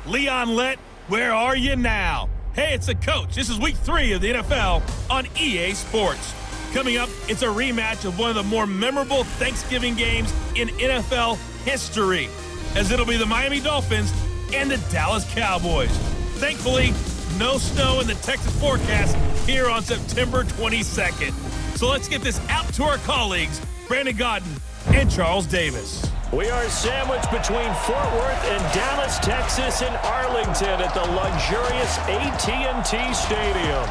Leon Lett, where are you now? Hey, it's the coach. This is week 3 of the NFL on EA Sports. Coming up, it's a rematch of one of the more memorable Thanksgiving games in NFL history, as it'll be the Miami Dolphins and the Dallas Cowboys. Thankfully, no snow in the Texas forecast here on September 22nd. So let's get this out to our colleagues, Brandon Godden and Charles Davis. We are sandwiched between Fort Worth and Dallas, Texas, and Arlington at the luxurious AT&T Stadium.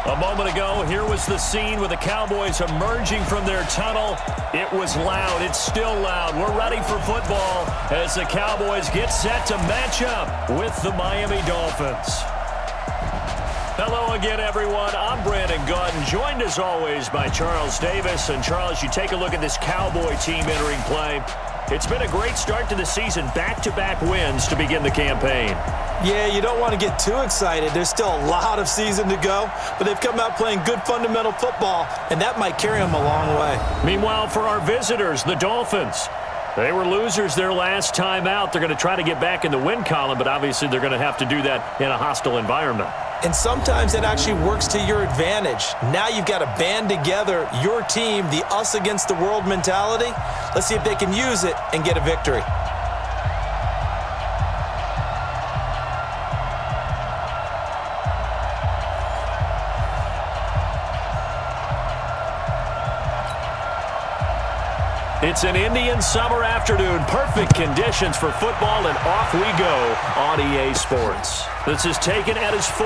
A moment ago, here was the scene with the Cowboys emerging from their tunnel. It was loud. It's still loud. We're ready for football as the Cowboys get set to match up with the Miami Dolphins. Hello again, everyone. I'm Brandon Godden, joined as always by Charles Davis. And Charles, you take a look at this Cowboy team entering play. It's been a great start to the season, back-to-back wins to begin the campaign. Yeah, you don't want to get too excited. There's still a lot of season to go, but they've come out playing good fundamental football, and that might carry them a long way. Meanwhile, for our visitors, the Dolphins, they were losers their last time out. They're going to try to get back in the win column, but obviously they're going to have to do that in a hostile environment. And sometimes it actually works to your advantage. Now you've got to band together your team, the us against the world mentality. Let's see if they can use it and get a victory. It's an Indian summer afternoon. Perfect conditions for football, and off we go on EA Sports. This is taken at his 4.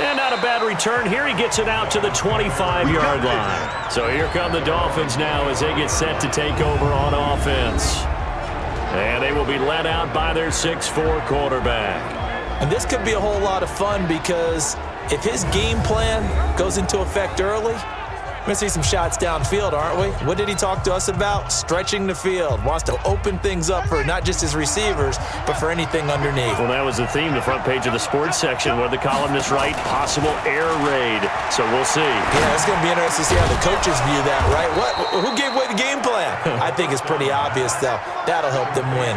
And not a bad return here. He gets it out to the 25-yard line. So here come the Dolphins now as they get set to take over on offense. And they will be led out by their 6'4 quarterback. And this could be a whole lot of fun because if his game plan goes into effect early, we're going to see some shots downfield, aren't we? What did he talk to us about? Stretching the field. Wants to open things up for not just his receivers, but for anything underneath. Well, that was the theme, the front page of the sports section, where the columnists write possible air raid. So we'll see. Yeah, it's going to be interesting to see how the coaches view that, right? Who gave away the game plan? I think it's pretty obvious, though. That'll help them win.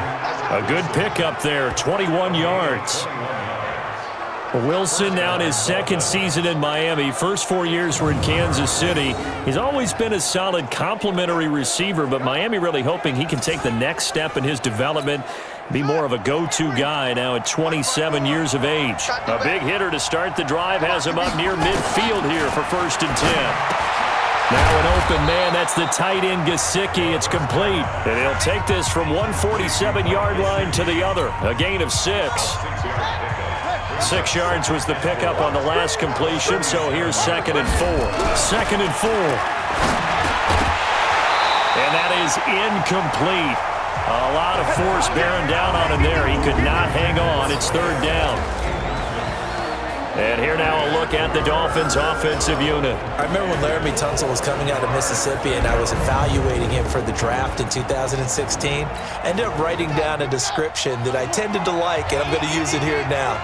A good pickup there, 21 yards. Wilson now in his second season in Miami. First 4 years were in Kansas City. He's always been a solid complementary receiver, but Miami really hoping he can take the next step in his development, be more of a go-to guy now at 27 years of age. A big hitter to start the drive has him up near midfield here for 1st and 10. Now an open man, that's the tight end Gesicki. It's complete. And he'll take this from 147-yard line to the other. A gain of 6. 6 yards was the pickup on the last completion, so here's 2nd and 4. 2nd and 4. And that is incomplete. A lot of force bearing down on him there. He could not hang on. It's 3rd down. And here now a look at the Dolphins' offensive unit. I remember when Laramie Tunsil was coming out of Mississippi and I was evaluating him for the draft in 2016. I ended up writing down a description that I tended to like, and I'm going to use it here now.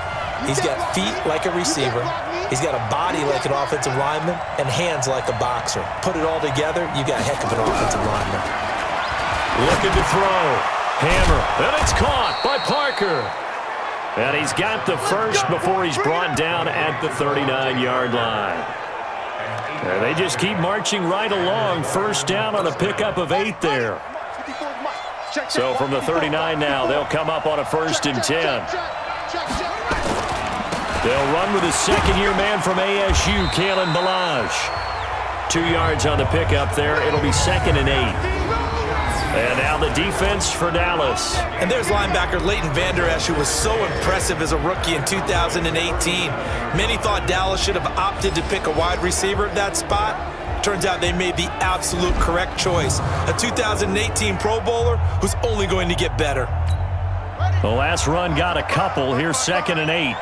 He's got feet like a receiver. He's got a body like an offensive lineman and hands like a boxer. Put it all together, you got a heck of an offensive lineman. Looking to throw. Hammer. And it's caught by Parker. And he's got the first before he's brought down at the 39-yard line. And they just keep marching right along. 1st down on a pickup of 8 there. So from the 39 now, they'll come up on a 1st and 10. They'll run with a second-year man from ASU, Kalen Ballage. 2 yards on the pickup there. It'll be 2nd and 8. And now the defense for Dallas. And there's linebacker Leighton Vander Esch, who was so impressive as a rookie in 2018. Many thought Dallas should have opted to pick a wide receiver at that spot. Turns out they made the absolute correct choice. A 2018 Pro Bowler who's only going to get better. The last run got a couple. Here's 2nd and 8.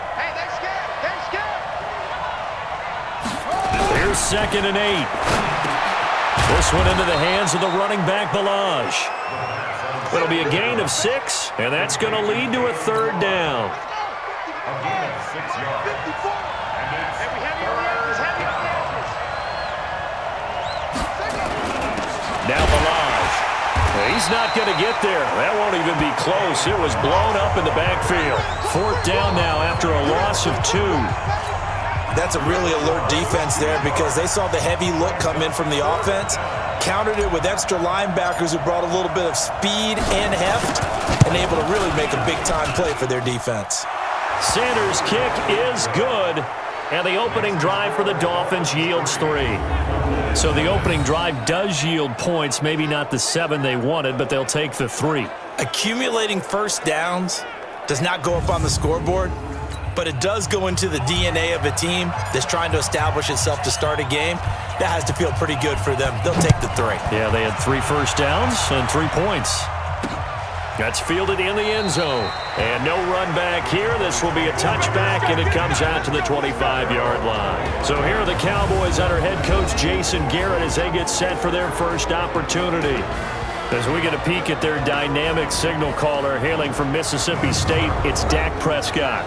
Here's 2nd and 8. This one into the hands of the running back, Ballage. It'll be a gain of 6, and that's going to lead to a 3rd down. Now Ballage. He's not going to get there. That won't even be close. It was blown up in the backfield. 4th down now after a loss of 2. That's a really alert defense there because they saw the heavy look come in from the offense, countered it with extra linebackers who brought a little bit of speed and heft, and able to really make a big-time play for their defense. Sanders' kick is good, and the opening drive for the Dolphins yields 3. So the opening drive does yield points, maybe not the 7 they wanted, but they'll take the 3. Accumulating first downs does not go up on the scoreboard, but it does go into the DNA of a team that's trying to establish itself to start a game. That has to feel pretty good for them. They'll take the 3. Yeah, they had 3 first downs and 3 points. That's fielded in the end zone. And no run back here. This will be a touchback, and it comes out to the 25-yard line. So here are the Cowboys under head coach Jason Garrett as they get set for their first opportunity. As we get a peek at their dynamic signal caller hailing from Mississippi State, it's Dak Prescott.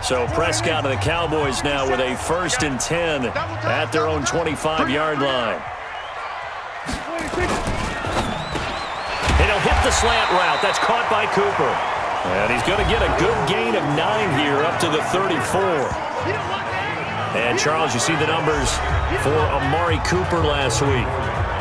So Prescott and the Cowboys now with a 1st and 10 at their own 25-yard line. And he'll hit the slant route. That's caught by Cooper. And he's going to get a good gain of 9 here up to the 34. And, Charles, you see the numbers for Amari Cooper last week.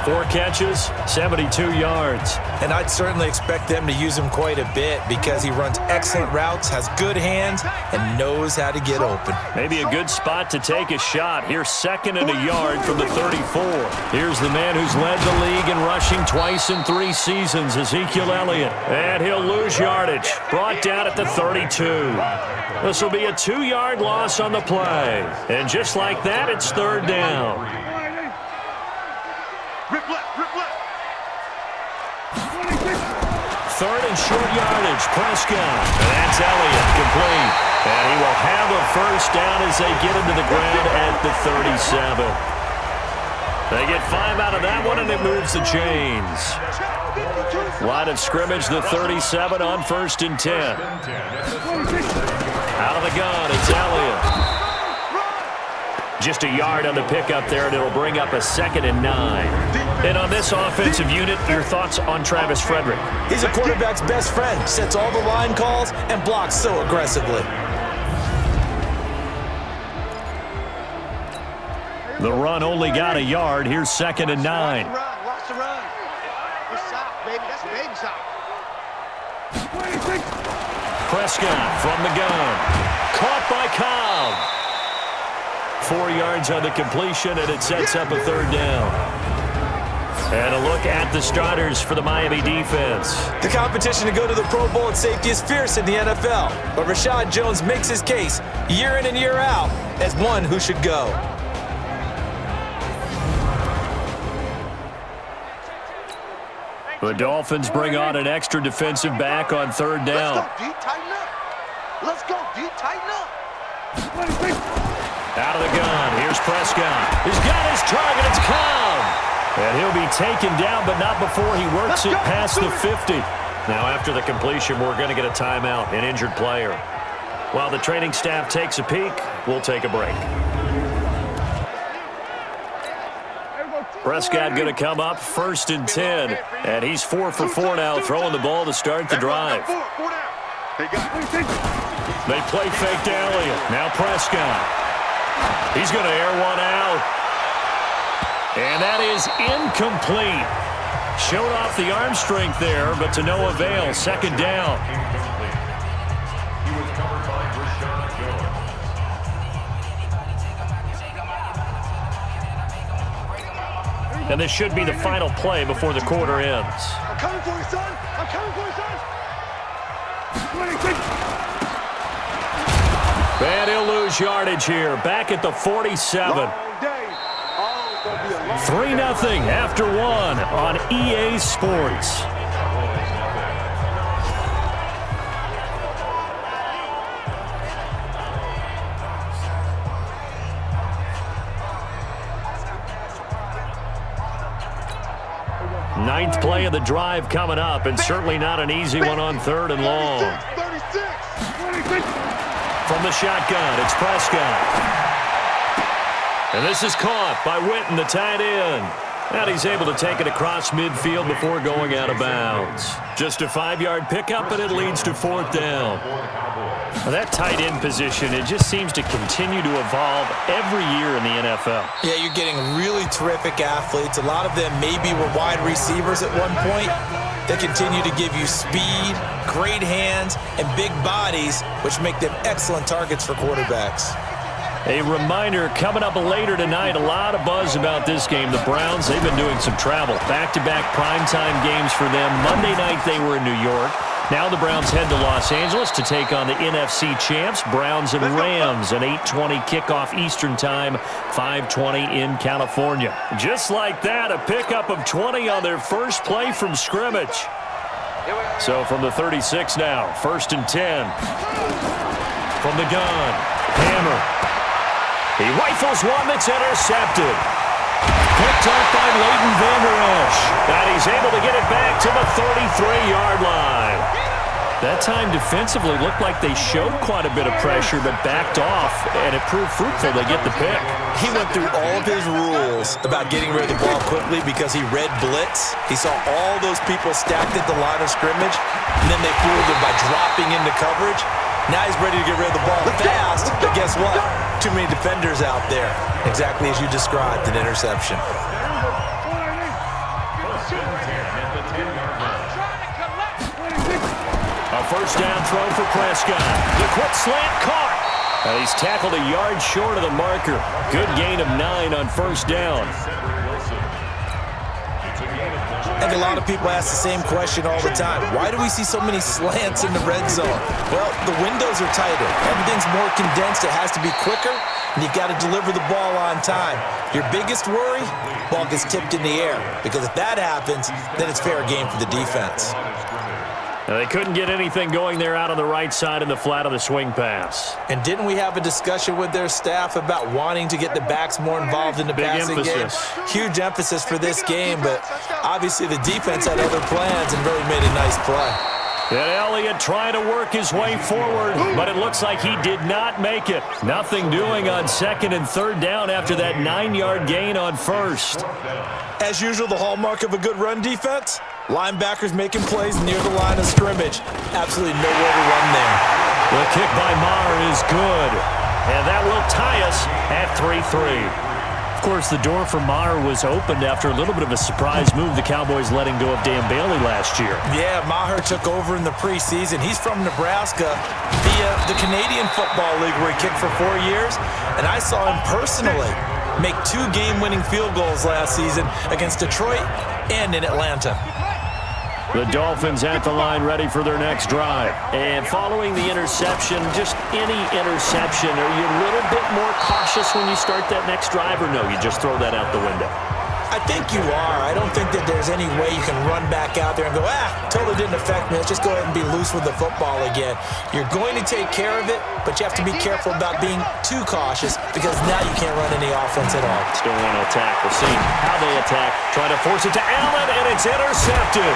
4 catches, 72 yards. And I'd certainly expect them to use him quite a bit because he runs excellent routes, has good hands, and knows how to get open. Maybe a good spot to take a shot. Here's 2nd and a yard from the 34. Here's the man who's led the league in rushing twice in 3 seasons, Ezekiel Elliott. And he'll lose yardage. Brought down at the 32. This will be a 2-yard loss on the play. And just like that, it's 3rd down. Rip left, rip left. 3rd and short yardage, Prescott. And that's Elliott, complete. And he will have a 1st down as they get into the ground at the 37. They get 5 out of that one, and it moves the chains. Line of scrimmage, the 37 on 1st and 10. Out of the gun, it's Elliott. Just a yard on the pickup there, and it'll bring up a 2nd and 9. And on this offensive unit, your thoughts on Travis Frederick? He's a quarterback's best friend, sets all the line calls, and blocks so aggressively. The run only got a yard. Here's 2nd and 9. Watch the run. It's soft, baby. That's baby soft. Prescott from the gun. Caught by Cobb. 4 yards on the completion, and it sets up a 3rd down. And a look at the starters for the Miami defense. The competition to go to the Pro Bowl at safety is fierce in the NFL, but Rashad Jones makes his case year in and year out as one who should go. The Dolphins bring on an extra defensive back on 3rd down. Let's go, D. Tighten up. Let's go, D. Tighten up. Out of the gun, here's Prescott. He's got his target, it's Cobb. And he'll be taken down, but not before he works it past the 50. Now after the completion, we're going to get a timeout, an injured player. While the training staff takes a peek, we'll take a break. Prescott going to come up 1st and 10, and he's 4 for 4 now, throwing the ball to start the drive. They play fake to Elliott. Now Prescott. He's going to air one out. And that is incomplete. Showed off the arm strength there, but to no avail. 2nd down. And this should be the final play before the quarter ends. I'm coming for you, son. I'm coming for you, son. And he'll lose yardage here. Back at the 47. 3-0 after 1 on EA Sports. Ninth play of the drive coming up, and certainly not an easy one on 3rd and long. 36. From the shotgun, it's Prescott. And this is caught by Witten, the tight end. And he's able to take it across midfield before going out of bounds. Just a 5-yard pickup, and it leads to 4th down. Well, that tight end position, it just seems to continue to evolve every year in the NFL. Yeah, you're getting really terrific athletes. A lot of them maybe were wide receivers at one point. They continue to give you speed, great hands, and big bodies, which make them excellent targets for quarterbacks. A reminder, coming up later tonight, a lot of buzz about this game. The Browns, they've been doing some travel. Back-to-back primetime games for them. Monday night they were in New York. Now the Browns head to Los Angeles to take on the NFC champs, Browns and Rams, an 8:20 kickoff Eastern time, 5:20 in California. Just like that, a pickup of 20 on their first play from scrimmage. So from the 36 now, 1st and 10. From the gun, Hammer. He rifles one that's intercepted. Picked up by Leighton Vander Esch. And he's able to get it back to the 33-yard line. That time defensively looked like they showed quite a bit of pressure but backed off, and it proved fruitful. They get the pick. He went through all of his rules about getting rid of the ball quickly because he read blitz. He saw all those people stacked at the line of scrimmage, and then they fooled him by dropping into coverage. Now he's ready to get rid of the ball fast, but guess what? Too many defenders out there. Exactly as you described, an interception. A first down throw for Prescott. The quick slant caught. And he's tackled a yard short of the marker. Good gain of 9 on first down. I think a lot of people ask the same question all the time. Why do we see so many slants in the red zone? Well, the windows are tighter. Everything's more condensed. It has to be quicker, and you've got to deliver the ball on time. Your biggest worry? Ball gets tipped in the air, because if that happens, then it's fair game for the defense. Now, they couldn't get anything going there out on the right side in the flat of the swing pass. And didn't we have a discussion with their staff about wanting to get the backs more involved in the passing game? Huge emphasis for this game, but obviously the defense had other plans and really made a nice play. And Elliott trying to work his way forward, but it looks like he did not make it. Nothing doing on 2nd and 3rd down after that 9-yard gain on 1st. As usual, the hallmark of a good run defense, linebackers making plays near the line of scrimmage. Absolutely nowhere to run there. The kick by Maher is good, and that will tie us at 3-3. Of course, the door for Maher was opened after a little bit of a surprise move, the Cowboys letting go of Dan Bailey last year. Yeah, Maher took over in the preseason. He's from Nebraska via the Canadian Football League where he kicked for 4 years, and I saw him personally make 2 game-winning field goals last season against Detroit and in Atlanta. The Dolphins at the line ready for their next drive. And following the interception, just any interception, are you a little bit more cautious when you start that next drive, or no, you just throw that out the window? I think you are. I don't think that there's any way you can run back out there and go, totally didn't affect me. Let's just go ahead and be loose with the football again. You're going to take care of it, but you have to be careful about being too cautious because now you can't run any offense at all. Still want to attack. We'll see how they attack. Try to force it to Allen, and it's intercepted.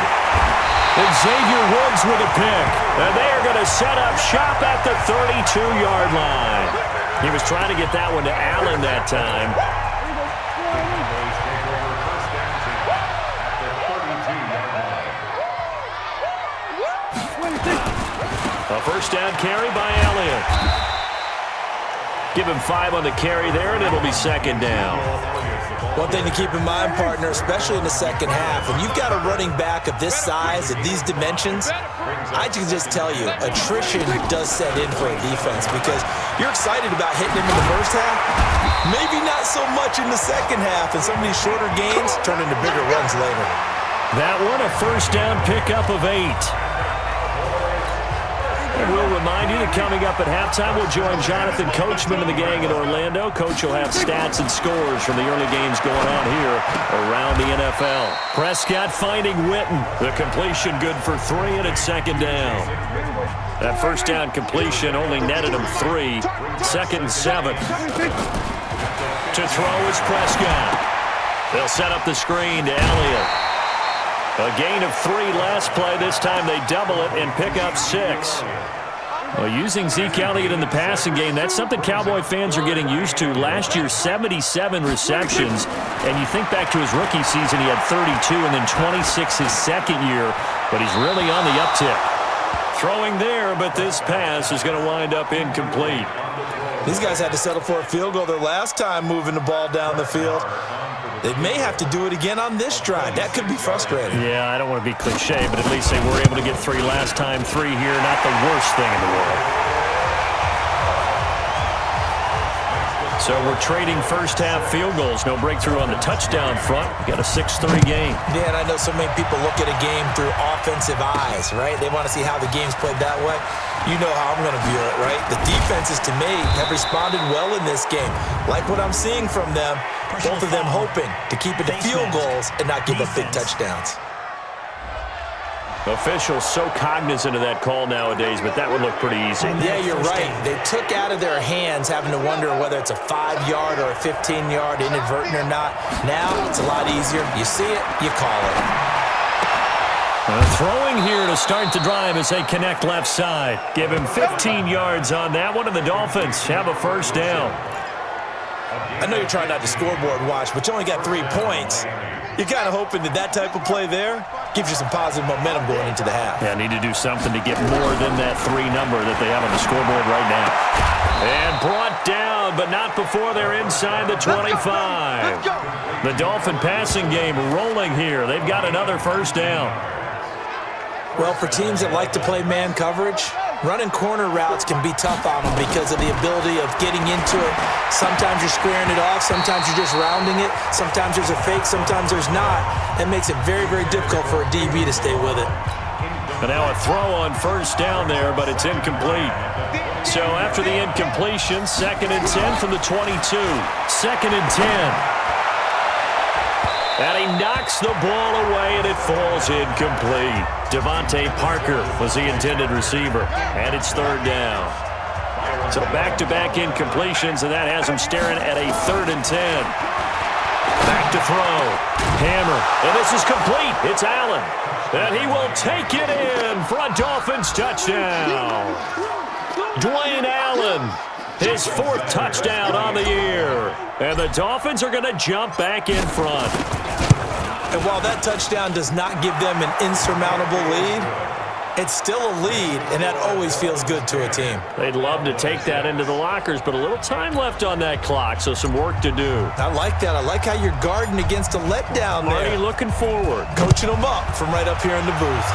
And Xavier Woods with a pick. And they are going to set up shop at the 32-yard line. He was trying to get that one to Allen that time. A first down carry by Elliott. Give him 5 on the carry there, and it'll be 2nd down. One thing to keep in mind, partner, especially in the second half, when you've got a running back of this size, of these dimensions, I can just tell you, attrition does set in for a defense because you're excited about hitting him in the first half, maybe not so much in the second half, and some of these shorter gains turn into bigger runs later. That one, a first down pickup of 8. And we'll remind you that coming up at halftime, we'll join Jonathan Coachman and the gang in Orlando. Coach will have stats and scores from the early games going on here around the NFL. Prescott finding Witten. The completion good for 3, and it's 2nd down. That first down completion only netted him 3. 2nd and 7. To throw is Prescott. They'll set up the screen to Elliott. A gain of 3 last play. This time they double it and pick up 6. Well, using Zeke Elliott in the passing game, that's something Cowboy fans are getting used to. Last year, 77 receptions. And you think back to his rookie season, he had 32 and then 26 his second year. But he's really on the uptick. Throwing there, but this pass is going to wind up incomplete. These guys had to settle for a field goal their last time moving the ball down the field. They may have to do it again on this drive. That could be frustrating. Yeah, I don't want to be cliche, but at least they were able to get 3 last time. 3 here, not the worst thing in the world. So we're trading first-half field goals. No breakthrough on the touchdown front. We got a 6-3 game. Yeah, and I know so many people look at a game through offensive eyes, right? They want to see how the game's played that way. You know how I'm going to view it, right? The defenses, to me, have responded well in this game. Like what I'm seeing from them, both of them hoping to keep it to field goals and not give up big touchdowns. Officials so cognizant of that call nowadays, but that would look pretty easy. Yeah, you're right. They took out of their hands having to wonder whether it's a 5-yard or a 15-yard, inadvertent or not. Now it's a lot easier. You see it, you call it. Throwing here to start the drive as they connect left side. Give him 15 yards on that one, and the Dolphins have a first down. I know you're trying not to scoreboard watch, but you only got 3 points. You're kind of hoping that type of play there gives you some positive momentum going into the half. Yeah, need to do something to get more than that 3 number that they have on the scoreboard right now. And brought down, but not before they're inside the 25. The Dolphin passing game rolling here. They've got another first down. Well, for teams that like to play man coverage, running corner routes can be tough on them because of the ability of getting into it. Sometimes you're squaring it off. Sometimes you're just rounding it. Sometimes there's a fake. Sometimes there's not. It makes it very, very difficult for a DB to stay with it. And now a throw on first down there, but it's incomplete. So after the incompletion, 2nd and 10 from the 22. 2nd and 10. And he knocks the ball away, and it falls incomplete. Devontae Parker was the intended receiver, and it's 3rd down. So back-to-back incompletions, and that has him staring at a 3rd and 10. Back to throw. Hammer, and this is complete. It's Allen, and he will take it in for a Dolphins touchdown. Dwayne Allen, his 4th touchdown on the year. And the Dolphins are going to jump back in front. And while that touchdown does not give them an insurmountable lead, it's still a lead, and that always feels good to a team. They'd love to take that into the lockers, but a little time left on that clock, so some work to do. I like that. I like how you're guarding against a letdown there. Already looking forward. Coaching them up from right up here in the booth.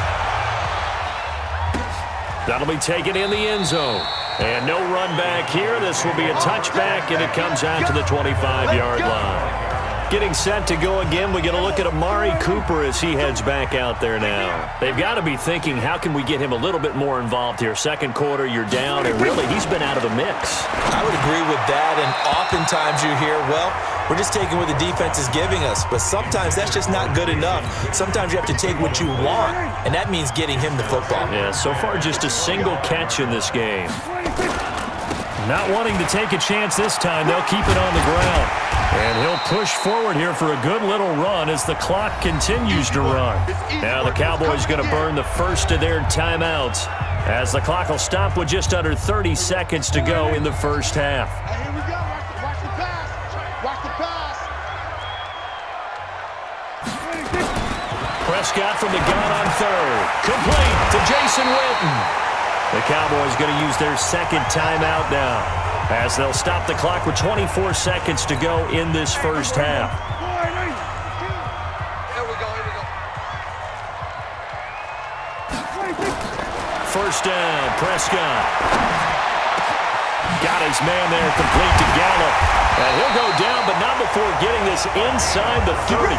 That'll be taken in the end zone. And no run back here. This will be a touchback, and it comes out to the 25-yard line. Getting set to go again. We get a look at Amari Cooper as he heads back out there now. They've got to be thinking, how can we get him a little bit more involved here? 2nd quarter, you're down, and really, he's been out of the mix. I would agree with that, and oftentimes you hear, well, we're just taking what the defense is giving us, but sometimes that's just not good enough. Sometimes you have to take what you want, and that means getting him the football. Yeah, so far just a single catch in this game. Not wanting to take a chance this time, they'll keep it on the ground. And he'll push forward here for a good little run as the clock continues to run. Now the Cowboys going to burn the first of their timeouts as the clock will stop with just under 30 seconds to go in the first half. Hey, here we go. Watch the pass. Watch the pass. Prescott from the gun on 3rd. Complete to Jason Witten. The Cowboys going to use their 2nd timeout now, as they'll stop the clock with 24 seconds to go in this first half. Here we go. First down, Prescott. Got his man there, complete to Gallup. And he'll go down, but not before getting this inside the 30.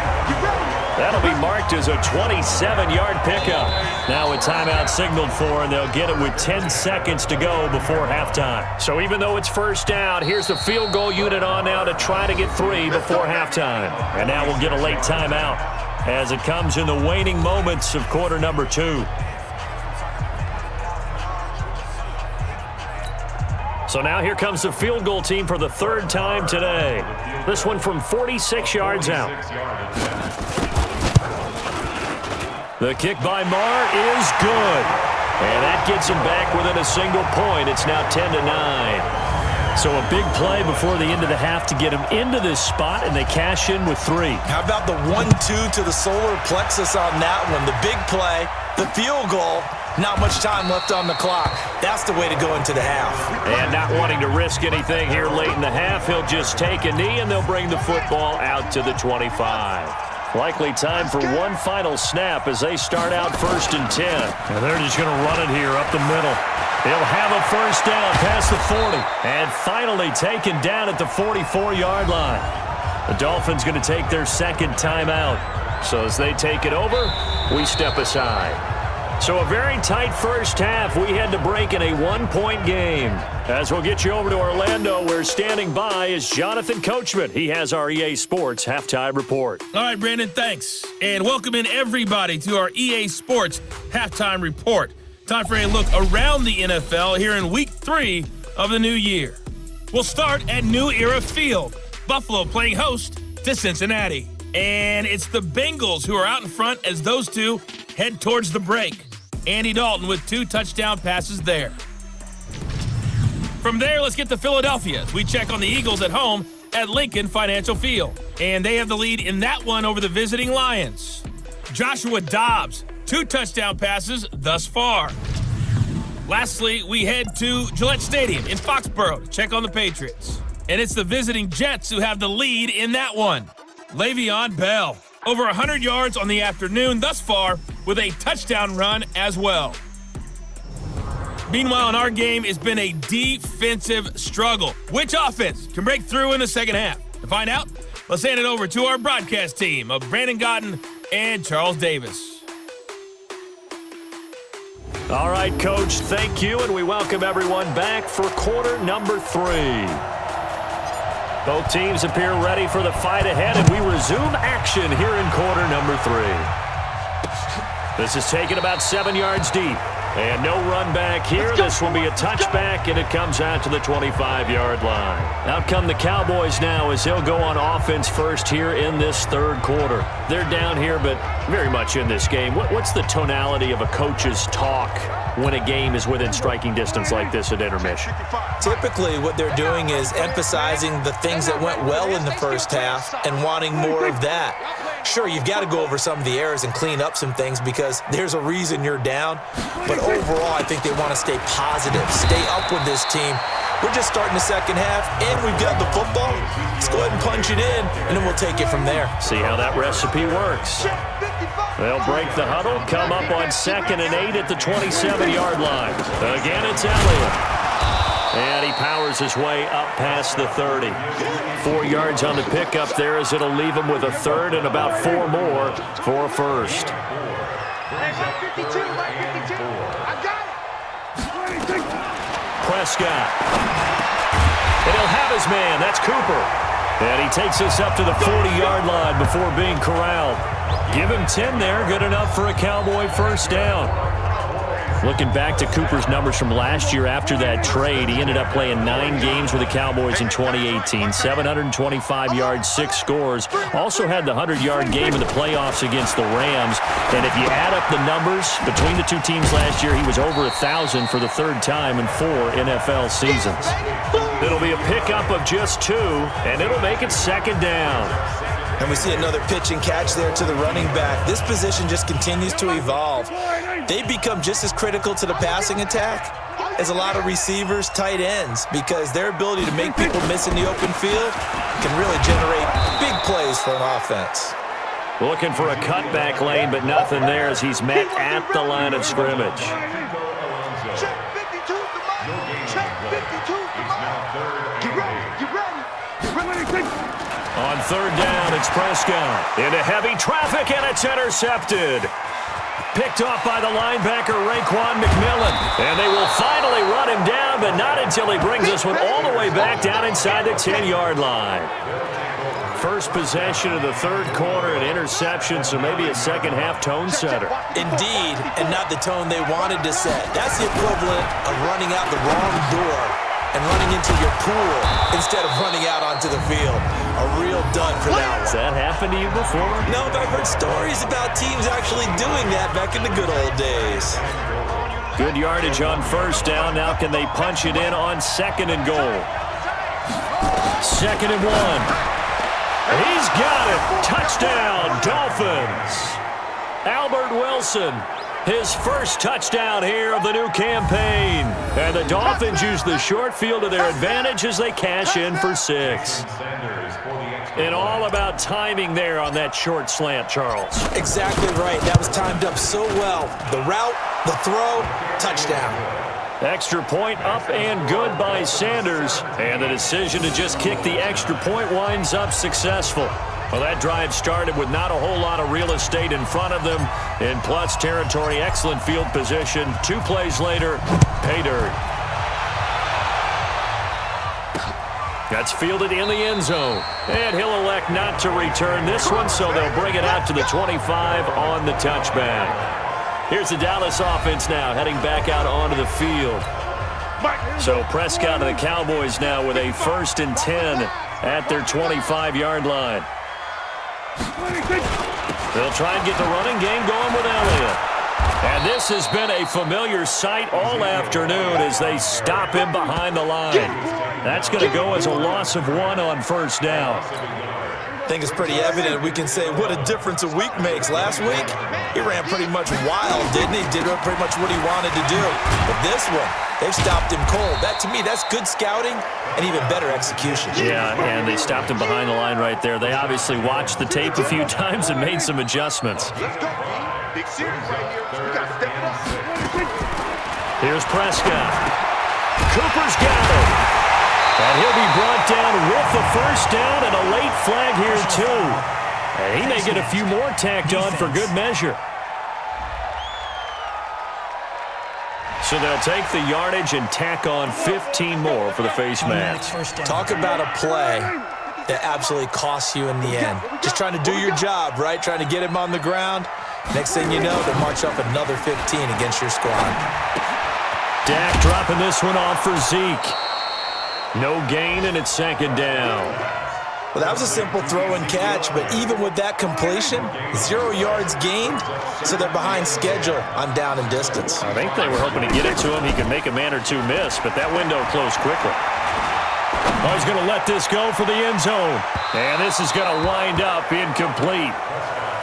That'll be marked as a 27-yard pickup. Now a timeout signaled for, and they'll get it with 10 seconds to go before halftime. So even though it's first down, here's the field goal unit on now to try to get 3 before halftime. And now we'll get a late timeout as it comes in the waning moments of quarter number 2. So now here comes the field goal team for the 3rd time today. This one from 46 yards out. The kick by Marr is good. And that gets him back within a single point. It's now 10-9. So a big play before the end of the half to get him into this spot, and they cash in with 3. How about the 1-2 to the solar plexus on that one? The big play, the field goal, not much time left on the clock. That's the way to go into the half. And not wanting to risk anything here late in the half, he'll just take a knee, and they'll bring the football out to the 25. Likely time for one final snap as they start out 1st and 10. And they're just going to run it here up the middle. He'll have a first down past the 40. And finally taken down at the 44-yard line. The Dolphins going to take their second timeout. So as they take it over, we step aside. So a very tight first half. We had to break in a 1-point game. As we'll get you over to Orlando, where standing by is Jonathan Coachman. He has our EA Sports Halftime Report. All right, Brandon, thanks. And welcome in everybody to our EA Sports Halftime Report. Time for a look around the NFL here in Week 3 of the new year. We'll start at New Era Field. Buffalo playing host to Cincinnati. And it's the Bengals who are out in front as those two head towards the break. Andy Dalton with 2 touchdown passes there. From there, let's get to Philadelphia as we check on the Eagles at home at Lincoln Financial Field. And they have the lead in that one over the visiting Lions. Joshua Dobbs, 2 touchdown passes thus far. Lastly, we head to Gillette Stadium in Foxborough to check on the Patriots. And it's the visiting Jets who have the lead in that one. Le'Veon Bell, over 100 yards on the afternoon thus far with a touchdown run as well. Meanwhile, in our game, it's been a defensive struggle. Which offense can break through in the second half? To find out, let's hand it over to our broadcast team of Brandon Gotten and Charles Davis. All right, Coach, thank you, and we welcome everyone back for quarter number 3. Both teams appear ready for the fight ahead, and we resume action here in quarter number 3. This is taken about 7 yards deep. And no run back here. This will be a touchback, and it comes out to the 25-yard line. Out come the Cowboys now as they'll go on offense first here in this third quarter. They're down here, but very much in this game. What's the tonality of a coach's talk when a game is within striking distance like this at intermission? Typically, what they're doing is emphasizing the things that went well in the first half and wanting more of that. Sure, you've got to go over some of the errors and clean up some things because there's a reason you're down. But overall, I think they want to stay positive, stay up with this team. We're just starting the second half, and we've got the football. Let's go ahead and punch it in, and then we'll take it from there. See how that recipe works. They'll break the huddle, come up on 2nd and 8 at the 27-yard line. Again, it's Elliott. And he powers his way up past the 30. 4 yards on the pickup there as it'll leave him with a third and about 4 more for a first. Prescott. And he'll have his man. That's Cooper. And he takes us up to the 40-yard line before being corralled. Give him 10 there. Good enough for a Cowboy first down. Looking back to Cooper's numbers from last year after that trade, he ended up playing 9 games with the Cowboys in 2018. 725 yards, 6 scores. Also had the 100-yard game in the playoffs against the Rams. And if you add up the numbers between the two teams last year, he was over 1,000 for the 3rd time in 4 NFL seasons. It'll be a pickup of just 2, and it'll make it 2nd down. And we see another pitch and catch there to the running back. This position just continues to evolve. They become just as critical to the passing attack as a lot of receivers, tight ends, because their ability to make people miss in the open field can really generate big plays for an offense. Looking for a cutback lane, but nothing there as he's met at the line of scrimmage. Check 52 to mine. Check 52 to mine. Get ready. Get ready. Get ready. On 3rd down, it's Prescott. Into heavy traffic, and it's intercepted. Picked off by the linebacker, Raekwon McMillan. And they will finally run him down, but not until he brings this one all the way back down inside the 10-yard line. First possession of the 3rd quarter, an interception, so maybe a second-half tone setter. Indeed, and not the tone they wanted to set. That's the equivalent of running out the wrong door and running into your pool instead of running out onto the field. A real dud for that one. Has that happened to you before? No, but I've heard stories about teams actually doing that back in the good old days. Good yardage on first down. Now can they punch it in on 2nd and goal? 2nd and 1. He's got it. Touchdown, Dolphins. Albert Wilson, his first touchdown here of the new campaign. And the Dolphins use the short field to their advantage as they cash in for 6. And all about timing there on that short slant, Charles. Exactly right. That was timed up so well. The route, the throw, touchdown. Extra point up and good by Sanders. And the decision to just kick the extra point winds up successful. Well, that drive started with not a whole lot of real estate in front of them. In plus territory, excellent field position. 2 plays later, pay dirt. That's fielded in the end zone. And he'll elect not to return this one, so they'll bring it out to the 25 on the touchback. Here's the Dallas offense now, heading back out onto the field. So Prescott and the Cowboys now with a 1st and 10 at their 25-yard line. They'll try and get the running game going with Elliott. And this has been a familiar sight all afternoon as they stop him behind the line. That's going to go as a loss of 1 on first down. I think it's pretty evident. We can say what a difference a week makes. Last week, he ran pretty much wild, didn't he? Did pretty much what he wanted to do. But this one, they've stopped him cold. That, to me, that's good scouting and even better execution. Yeah, and they stopped him behind the line right there. They obviously watched the tape a few times and made some adjustments. Let's go. Big series right here. We got to step it up. Here's Prescott. Cooper's got him. And he'll be brought down with the first down and a late flag here, too. And he may get a few more tacked on for good measure. So they'll take the yardage and tack on 15 more for the face mask. Talk about a play that absolutely costs you in the end. Just trying to do your job, right? Trying to get him on the ground. Next thing you know, they march up another 15 against your squad. Dak dropping this one off for Zeke. No gain, and it's 2nd down. Well, that was a simple throw and catch, but even with that completion, 0 yards gained, so they're behind schedule on down and distance. I think they were hoping to get it to him. He could make a man or two miss, but that window closed quickly. Oh, he's going to let this go for the end zone. And this is going to wind up incomplete.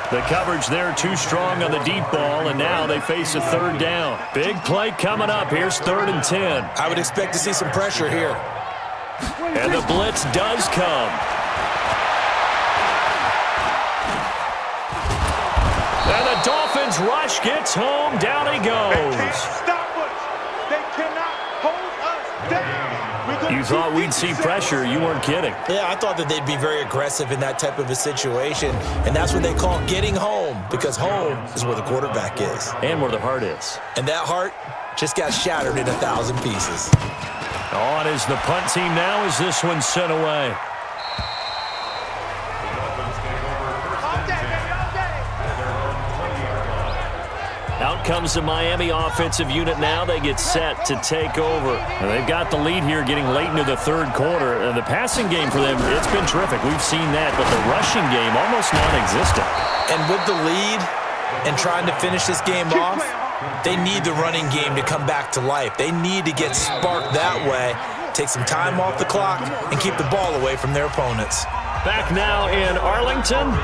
The coverage there too strong on the deep ball, and now they face a 3rd down. Big play coming up. Here's 3rd and 10. I would expect to see some pressure here. And the blitz does come. And the Dolphins rush gets home. Down he They can't goes. stop us. They cannot hold us down. You thought we'd see pressure. You weren't kidding. Yeah, I thought that they'd be very aggressive in that type of a situation, and that's what they call getting home, because home is where the quarterback is. And where the heart is. And that heart just got shattered in 1,000 pieces. On is the punt team now as this one's sent away. Out comes the Miami offensive unit now. They get set to take over. And they've got the lead here getting late into the 3rd quarter. And the passing game for them, it's been terrific. We've seen that, but the rushing game almost non-existent. And with the lead and trying to finish this game off, they need the running game to come back to life. They need to get sparked that way, take some time off the clock, and keep the ball away from their opponents. Back now in Arlington,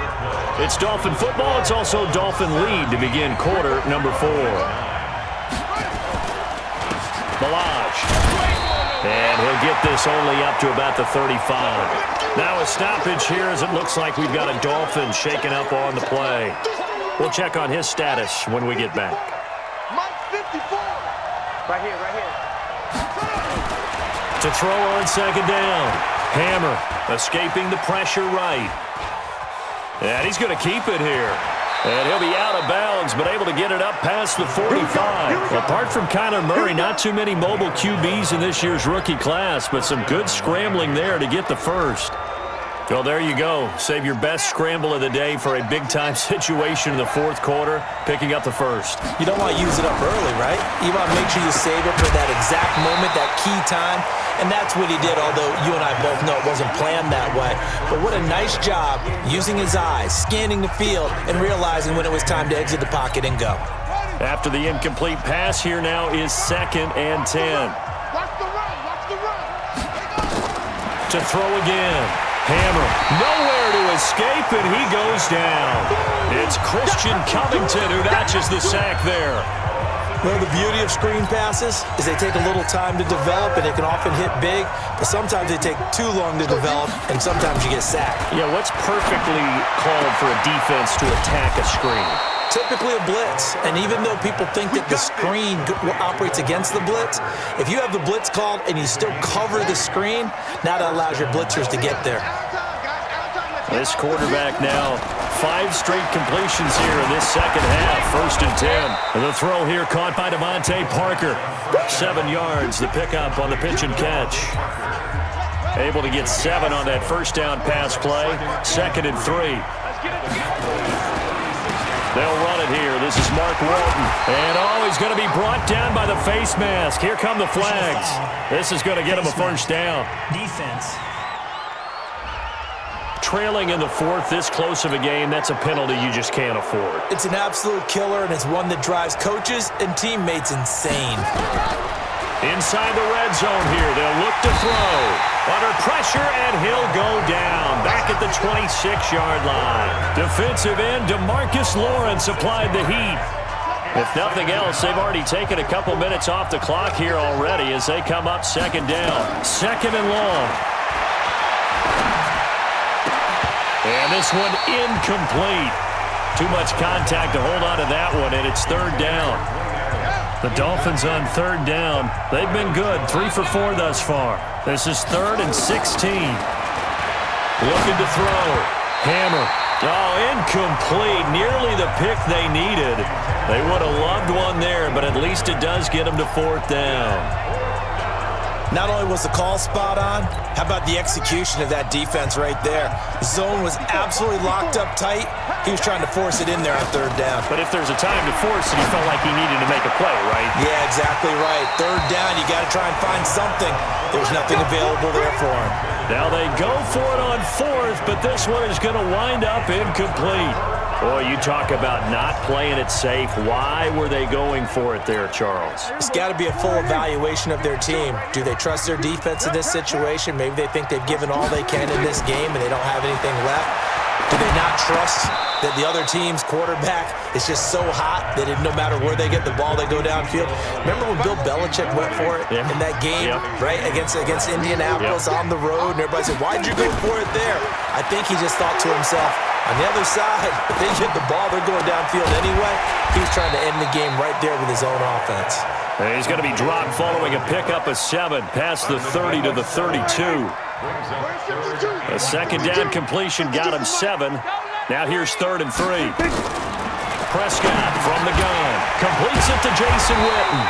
it's Dolphin football. It's also Dolphin lead to begin quarter number 4. Balaj. And he'll get this only up to about the 35. Now a stoppage here as it looks like we've got a Dolphin shaking up on the play. We'll check on his status when we get back. Right here, right here. To throw on 2nd down. Hammer escaping the pressure right. And he's going to keep it here. And he'll be out of bounds, but able to get it up past the 45. Apart from Kyler Murray, not too many mobile QBs in this year's rookie class, but some good scrambling there to get the first. Well, there you go. Save your best scramble of the day for a big-time situation in the 4th quarter, picking up the first. You don't want to use it up early, right? You want to make sure you save it for that exact moment, that key time, and that's what he did, although you and I both know it wasn't planned that way. But what a nice job using his eyes, scanning the field, and realizing when it was time to exit the pocket and go. After the incomplete pass, here now is 2nd and 10. Watch the run. Watch the run. To throw again. Hammer. Nowhere to escape, and he goes down. It's Christian Covington who notches the sack there. Well, the beauty of screen passes is they take a little time to develop, and they can often hit big, but sometimes they take too long to develop, and sometimes you get sacked. Yeah, what's perfectly called for a defense to attack a screen? Typically a blitz, and even though people think that the screen operates against the blitz, if you have the blitz called and you still cover the screen, now that allows your blitzers to get there. This quarterback now, 5 straight completions here in this second half. 1st and 10. The throw here caught by Devontae Parker. 7 yards, the pickup on the pitch and catch. Able to get 7 on that first down pass play. 2nd and 3. They'll run it here. This is Mark Walton. And, he's going to be brought down by the face mask. Here come the flags. This is going to get him a first down. Defense. Trailing in the 4th, this close of a game, that's a penalty you just can't afford. It's an absolute killer, and it's one that drives coaches and teammates insane. Inside the red zone here, they'll look to throw. Under pressure, and he'll go down. Back at the 26-yard line. Defensive end DeMarcus Lawrence applied the heat. If nothing else, they've already taken a couple minutes off the clock here already as they come up 2nd down. 2nd and long. And this one incomplete. Too much contact to hold on to that one, and it's 3rd down. The Dolphins on 3rd down. They've been good, 3 for 4 thus far. This is 3rd and 16. Looking to throw. Hammer. Incomplete. Nearly the pick they needed. They would have loved one there, but at least it does get them to 4th down. Not only was the call spot on, how about the execution of that defense right there? The zone was absolutely locked up tight. He was trying to force it in there on 3rd down. But if there's a time to force it, he felt like he needed to make a play, right? Yeah, exactly right. 3rd down, you got to try and find something. There's nothing available there for him. Now they go for it on 4th, but this one is going to wind up incomplete. Boy, you talk about not playing it safe. Why were they going for it there, Charles? It's got to be a full evaluation of their team. Do they trust their defense in this situation? Maybe they think they've given all they can in this game and they don't have anything left. Do they not trust that the other team's quarterback is just so hot that no matter where they get the ball, they go downfield? Remember when Bill Belichick went for it in that game, right, against Indianapolis on the road, and everybody said, why'd you go for it there? I think he just thought to himself, on the other side, if they get the ball, they're going downfield anyway. He was trying to end the game right there with his own offense. And he's going to be dropped following a pickup of 7 past the 30 to the 32. A 2nd down completion got him 7. Now here's 3rd and 3. Prescott from the gun. Completes it to Jason Witten.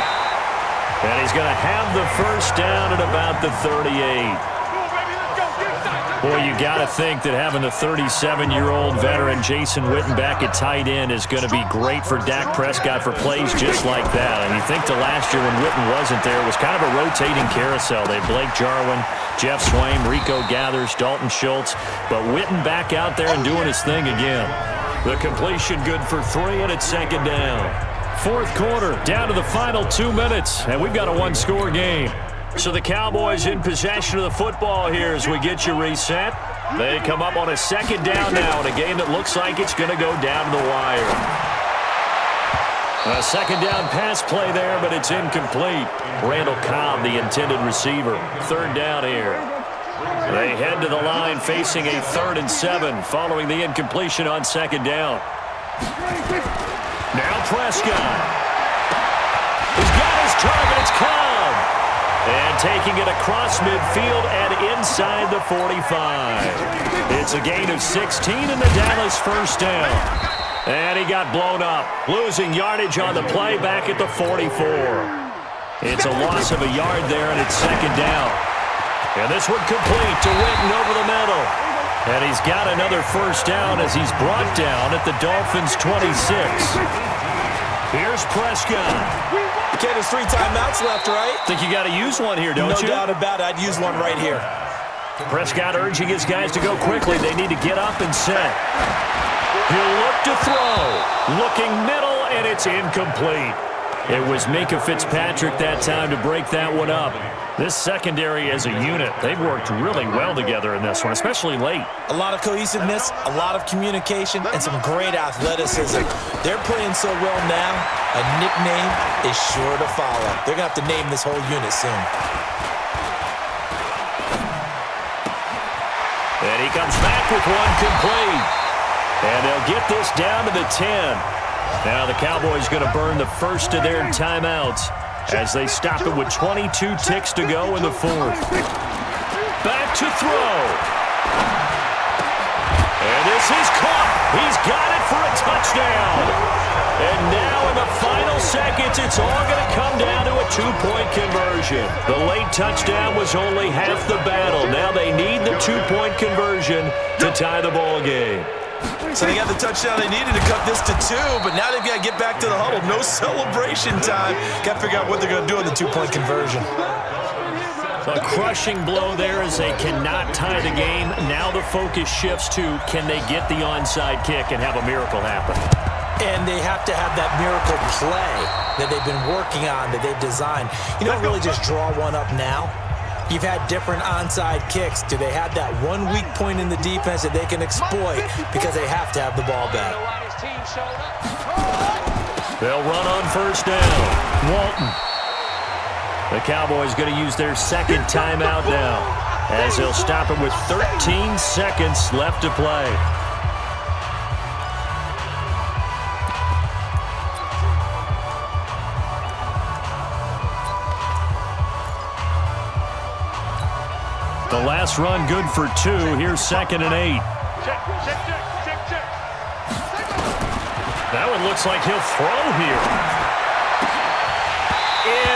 And he's going to have the first down at about the 38. Boy, you got to think that having the 37-year-old veteran Jason Witten back at tight end is going to be great for Dak Prescott for plays just like that. And you think to last year when Witten wasn't there, it was kind of a rotating carousel. They had Blake Jarwin, Jeff Swaim, Rico Gathers, Dalton Schultz. But Witten back out there and doing his thing again. The completion good for 3, and it's 2nd down. 4th quarter, down to the final 2 minutes, and we've got a one-score game. So the Cowboys in possession of the football here as we get you reset. They come up on a 2nd down now in a game that looks like it's going to go down to the wire. A 2nd down pass play there, but it's incomplete. Randall Cobb, the intended receiver. 3rd down here. They head to the line facing a 3rd and 7 following the incompletion on 2nd down. Now Prescott. He's got his target. It's Cobb. And taking it across midfield and inside the 45. It's a gain of 16 in the Dallas first down. And he got blown up, losing yardage on the play back at the 44. It's a loss of a yard there, and it's 2nd down. And this one complete to Witten over the middle. And he's got another first down as he's brought down at the Dolphins' 26. Here's Prescott. Okay, there's 3 timeouts left, right? Think you got to use one here, don't you? No doubt about it. I'd use one right here. Prescott urging his guys to go quickly. They need to get up and set. He'll look to throw. Looking middle, and it's incomplete. It was Minka Fitzpatrick that time to break that one up. This secondary as a unit, they've worked really well together in this one, especially late. A lot of cohesiveness, a lot of communication, and some great athleticism. They're playing so well now, a nickname is sure to follow. They're going to have to name this whole unit soon. And he comes back with one complete. And they'll get this down to the 10. Now the Cowboys going to burn the first of their timeouts as they stop it with 22 ticks to go in the fourth. Back to throw. And this is caught. He's got it for a touchdown. And now in the final seconds, it's all going to come down to a two-point conversion. The late touchdown was only half the battle. Now they need the two-point conversion to tie the ball game. So they got the touchdown they needed to cut this to 2, but now they've got to get back to the huddle. No celebration time. Got to figure out what they're going to do in the two-point conversion. A crushing blow there as they cannot tie the game. Now the focus shifts to, can they get the onside kick and have a miracle happen? And they have to have that miracle play that they've been working on, that they've designed. You don't really just draw one up now. You've had different onside kicks. Do they have that one weak point in the defense that they can exploit because they have to have the ball back? They'll run on first down. Walton. The Cowboys going to use their second timeout now as they'll stop it with 13 seconds left to play. The last run good for 2. Here's 2nd and 8. That one looks like he'll throw here.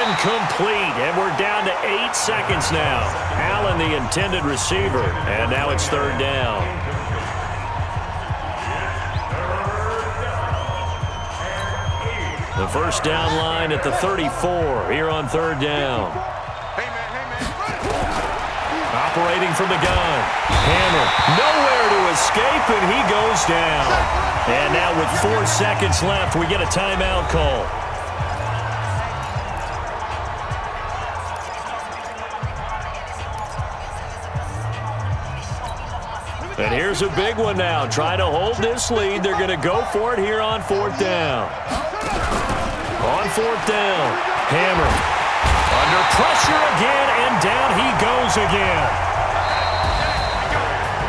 Incomplete. And we're down to 8 seconds now. Allen, the intended receiver. And now it's 3rd down. The first down line at the 34 here on 3rd down. Operating from the gun. Hammer. Nowhere to escape, and he goes down. And now with 4 seconds left, we get a timeout call. And here's a big one now. Trying to hold this lead. They're going to go for it here on 4th down. On 4th down. Hammer. Under pressure again, and down he goes again.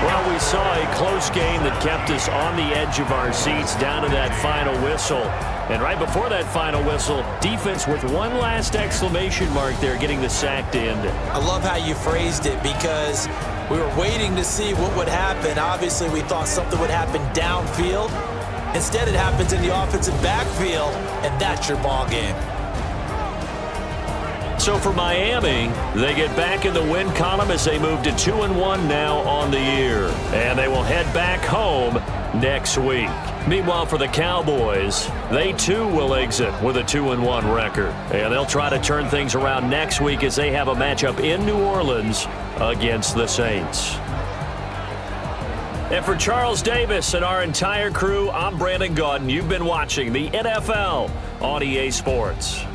Well, we saw a close game that kept us on the edge of our seats down to that final whistle. And right before that final whistle, defense with one last exclamation mark there, getting the sack to end it. I love how you phrased it because we were waiting to see what would happen. Obviously, we thought something would happen downfield. Instead, it happens in the offensive backfield, and that's your ball game. So for Miami, they get back in the win column as they move to 2-1 now on the year. And they will head back home next week. Meanwhile, for the Cowboys, they too will exit with a 2-1 record. And they'll try to turn things around next week as they have a matchup in New Orleans against the Saints. And for Charles Davis and our entire crew, I'm Brandon Gaudin. You've been watching the NFL on EA Sports.